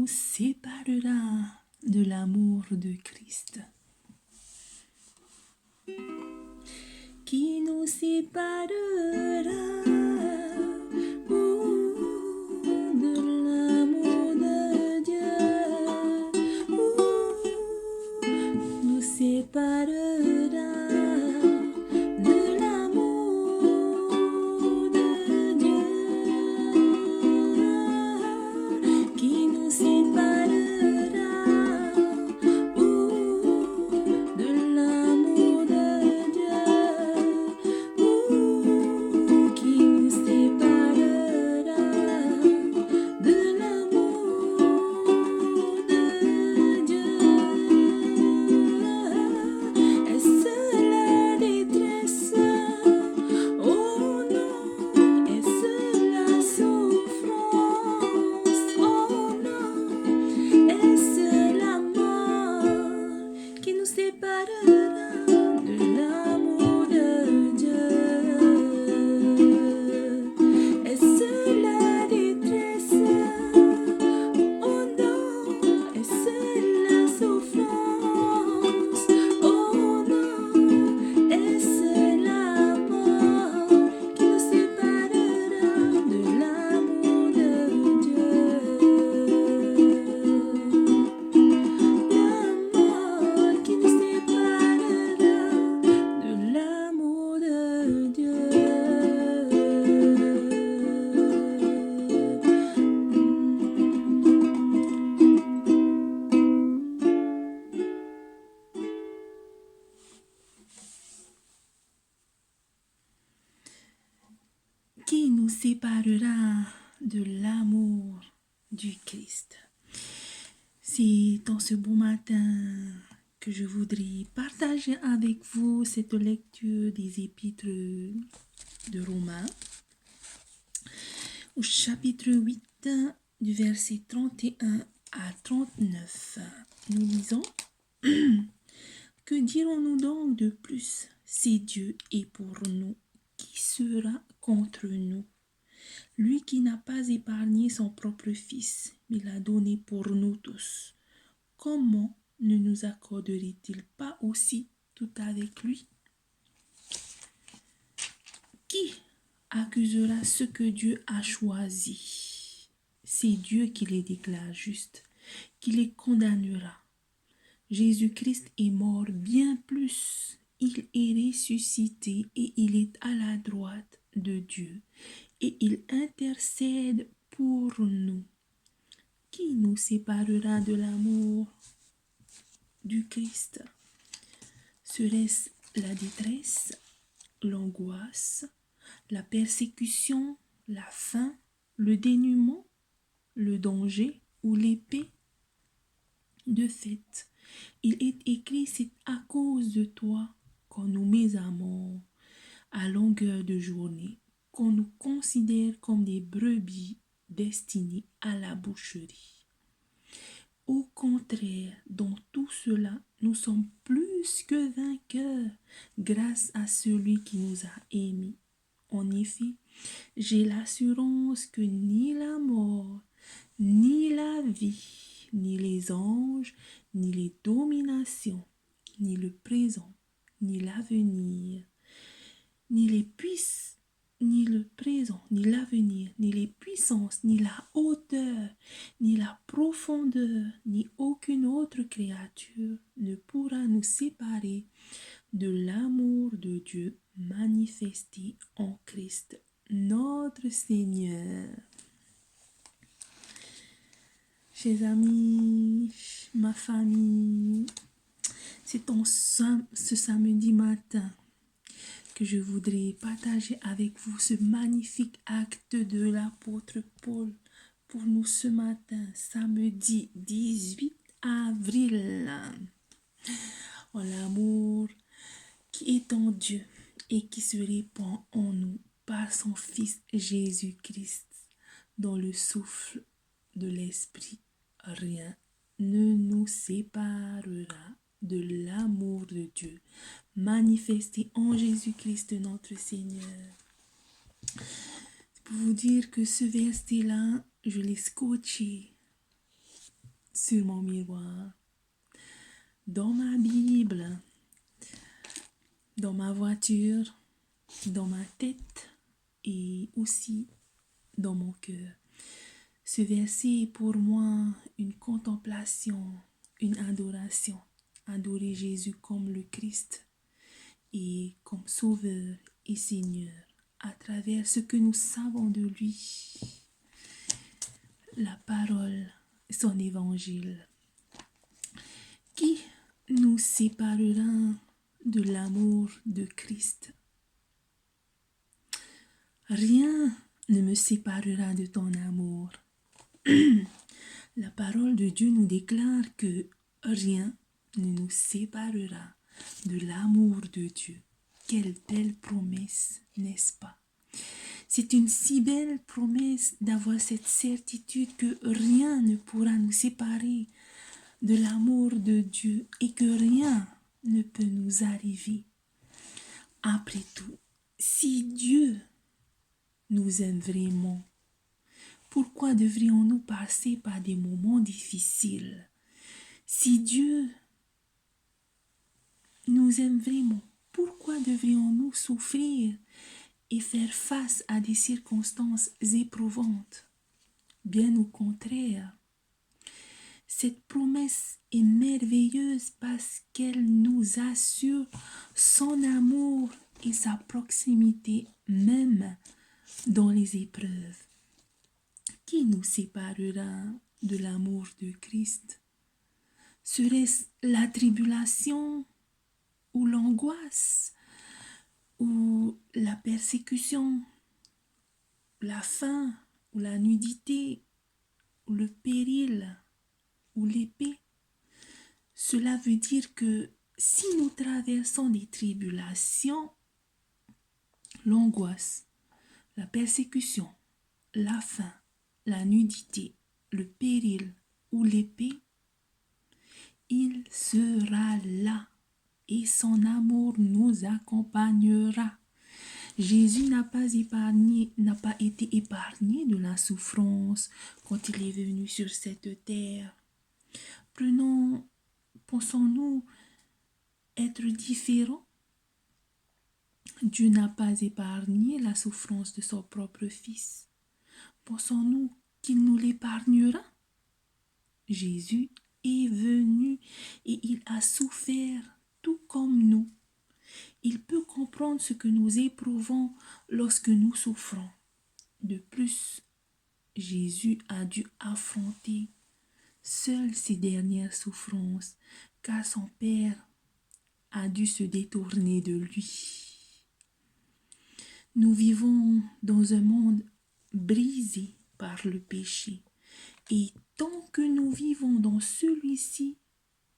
nous séparera de l'amour de Christ? Qui nous séparera de l'amour de Dieu? Nous séparera de l'amour de Dieu? Qui nous séparera de l'amour de Dieu? Qui nous séparera de l'amour de Dieu? Est-ce la détresse? Oh non. Est-ce la souffrance? Oh non. Est-ce la mort qui nous séparera de l'amour de Dieu? Est-ce la détresse? Oh non. Est-ce la souffrance? Oh non. Est-ce la mort qui nous séparera de l'amour de Dieu? La mort qui nous séparera de l'amour de Dieu. Qui nous séparera de l'amour du Christ? C'est dans ce beau matin que je voudrais partager avec vous cette lecture des épîtres de Romains, au chapitre 8, du verset 31 à 39. Nous lisons: Que dirons-nous donc de plus? Si Dieu est pour nous, qui sera contre nous? Lui qui n'a pas épargné son propre Fils, mais l'a donné pour nous tous, comment ne nous accorderait-il pas aussi tout avec lui? Qui accusera ceux que Dieu a choisis? C'est Dieu qui les déclare justes, qui les condamnera. Jésus-Christ est mort, bien plus, il est ressuscité et il est à la droite de Dieu et il intercède pour nous. Qui nous séparera de l'amour du Christ? Serait-ce la détresse, l'angoisse, la persécution, la faim, le dénuement, le danger ou l'épée? De fait, il est écrit: c'est à cause de toi qu'on nous met à mort à longueur de journée, qu'on nous considère comme des brebis destinées à la boucherie. Au contraire, dans tout cela, nous sommes plus que vainqueurs grâce à celui qui nous a aimés. En effet, j'ai l'assurance que ni la mort, ni la vie, ni les anges, ni les dominations, ni le présent, ni l'avenir, ni les puissances, ni le présent, ni l'avenir, ni les puissances, ni la hauteur, ni la profondeur, ni aucune autre créature ne pourra nous séparer de l'amour de Dieu manifesté en Christ, notre Seigneur. Chers amis, ma famille, c'est ce samedi matin que je voudrais partager avec vous ce magnifique acte de l'apôtre Paul pour nous ce matin, samedi 18 avril. En l'amour qui est en Dieu et qui se répand en nous par son Fils Jésus-Christ, dans le souffle de l'Esprit, rien ne nous séparera de l'amour de Dieu manifesté en Jésus-Christ notre Seigneur. C'est pour vous dire que ce verset-là, je l'ai scotché sur mon miroir, dans ma Bible, dans ma voiture, dans ma tête et aussi dans mon cœur. Ce verset est pour moi une contemplation, une adoration. Adorer Jésus comme le Christ et comme Sauveur et Seigneur à travers ce que nous savons de lui, la parole, son évangile. Qui nous séparera de l'amour de Christ? Rien ne me séparera de ton amour. La parole de Dieu nous déclare que rien ne nous séparera de l'amour de Dieu. Quelle belle promesse, n'est-ce pas? C'est une si belle promesse d'avoir cette certitude que rien ne pourra nous séparer de l'amour de Dieu et que rien ne peut nous arriver. Après tout, si Dieu nous aime vraiment, pourquoi devrions-nous passer par des moments difficiles? Si Dieu nous aime vraiment, pourquoi devrions-nous souffrir et faire face à des circonstances éprouvantes? Bien au contraire, cette promesse est merveilleuse parce qu'elle nous assure son amour et sa proximité même dans les épreuves. Qui nous séparera de l'amour de Christ? Serait-ce la tribulation ou l'angoisse ou la persécution, la faim ou la nudité ou le péril ou l'épée? Cela veut dire que si nous traversons des tribulations, l'angoisse, la persécution, la faim, la nudité, le péril ou l'épée, il sera là et son amour nous accompagnera. Jésus n'a pas été épargné de la souffrance quand il est venu sur cette terre. Pensons-nous être différents? Dieu n'a pas épargné la souffrance de son propre Fils. Pensons-nous qu'il nous l'épargnera? Jésus est venu et il a souffert tout comme nous. Il peut comprendre ce que nous éprouvons lorsque nous souffrons. De plus, Jésus a dû affronter seul ses dernières souffrances, car son Père a dû se détourner de lui. Nous vivons dans un monde brisé par le péché, et tant que nous vivons dans celui-ci,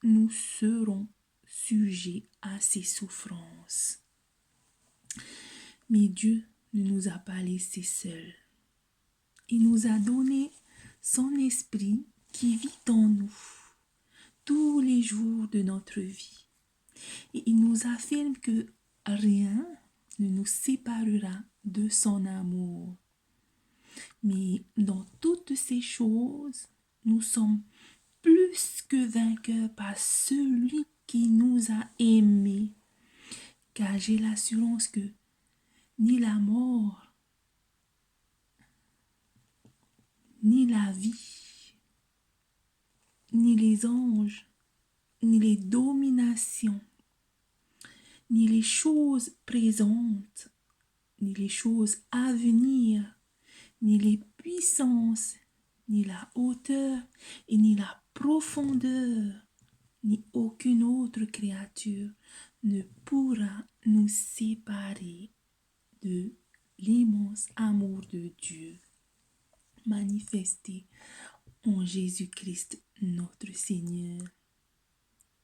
nous serons sujets à ces souffrances. Mais Dieu ne nous a pas laissés seuls. Il nous a donné son esprit qui vit en nous tous les jours de notre vie. Et il nous affirme que rien ne nous séparera de son amour. Mais dans toutes ces choses, nous sommes plus que vainqueurs par celui qui nous a aimés. Car j'ai l'assurance que ni la mort, ni la vie, ni les anges, ni les dominations, ni les choses présentes, ni les choses à venir, ni les puissances, ni la hauteur et ni la profondeur, ni aucune autre créature ne pourra nous séparer de l'immense amour de Dieu manifesté en Jésus-Christ notre Seigneur.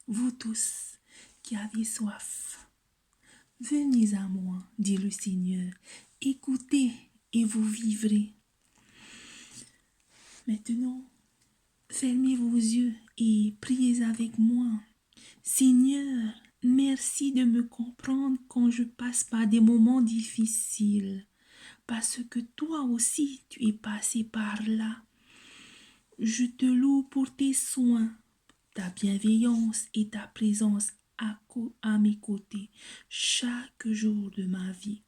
Vous tous qui avez soif, venez à moi, dit le Seigneur, écoutez et vous vivrez. Maintenant, fermez vos yeux et priez avec moi. Seigneur, merci de me comprendre quand je passe par des moments difficiles, parce que toi aussi tu es passé par là. Je te loue pour tes soins, ta bienveillance et ta présence à mes côtés chaque jour de ma vie.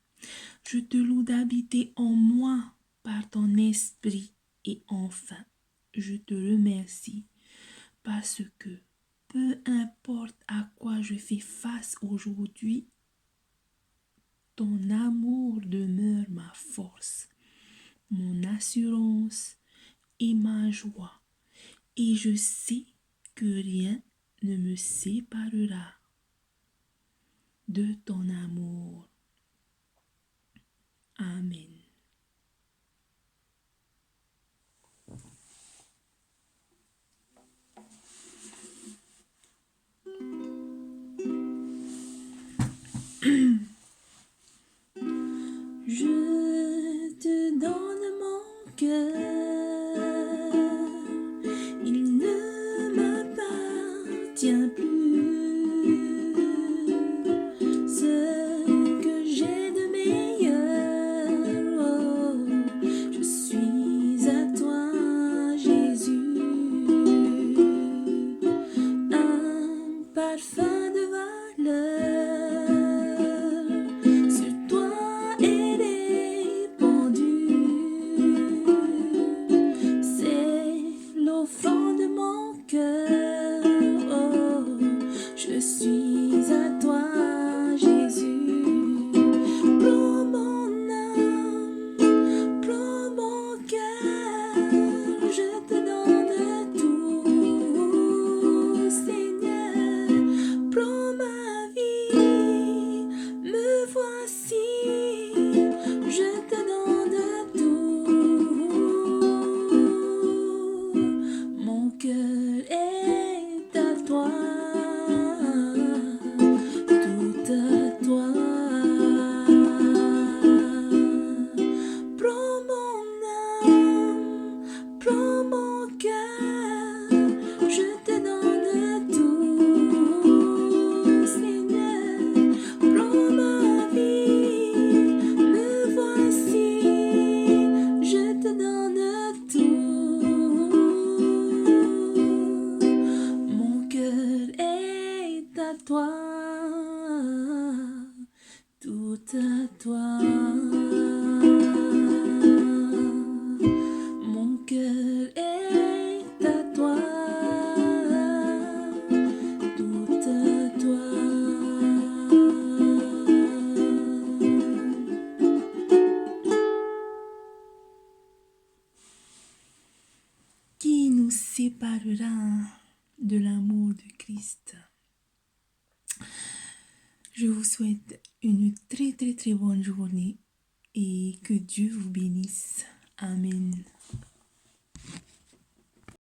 Je te loue d'habiter en moi par ton esprit et enfin, je te remercie parce que peu importe à quoi je fais face aujourd'hui, ton amour demeure ma force, mon assurance et ma joie. Et je sais que rien ne me séparera de ton amour. Amen. Je te donne mon cœur, il ne m'appartient plus. Ce que j'ai de meilleur, oh, je suis à toi, Jésus. Un parfum de valeur sur toi est répandu. C'est l'offrande de mon cœur. Oh, je suis à toi, Jésus. Prends mon âme, prends mon cœur, je te donne tout, Seigneur. Prends ma vie, me voici, je te donne tout. Mon cœur est à toi, tout à toi. Prends mon âme, prends mon cœur, je te donne tout, Seigneur. Prends ma vie, me voici, je te donne tout. Mon cœur est à toi, tout à toi. Mon cœur est à toi, tout à toi. Qui nous séparera de l'amour de Christ? Je vous souhaite une très très très bonne journée et que Dieu vous bénisse. Amen.